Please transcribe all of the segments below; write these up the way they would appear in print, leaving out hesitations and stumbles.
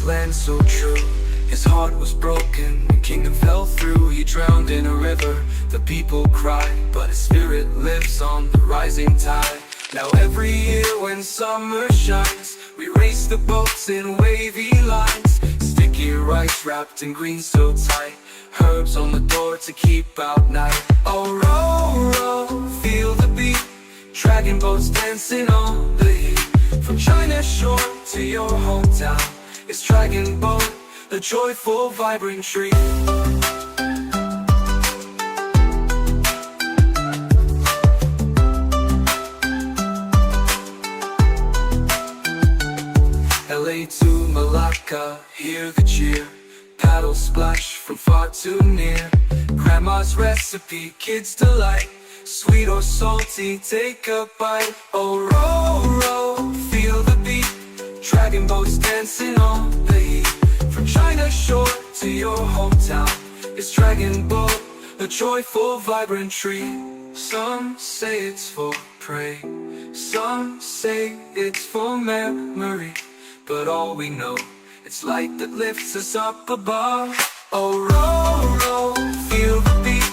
land so true. His heart was broken, the kingdom fell through. He drowned in a river, the people cried, but his spirit lives on the rising tide. Now every year when summer shines, we race the boats in wavy lines. Sticky rice wrapped in green so tight, herbs on the door to keep out night. Oh, row, row, feel the beat, dragon boats dancing on the heat. From China's shore to your hometown, it's Dragon Boat, a joyful, vibrant tree. LA to Malacca, hear the cheer, paddle splash from far to near. Grandma's recipe, kids' delight, sweet or salty, take a bite. Oh, row, row, feel the beat, dragon boats dancing on the heat. From China's shore to your hometown, it's Dragon Boat, a joyful, vibrant tree. Some say it's for prey, some say it's for memory, but all we know, it's light that lifts us up above. Oh, row, row, feel the beat,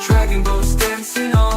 dragon boats dancing on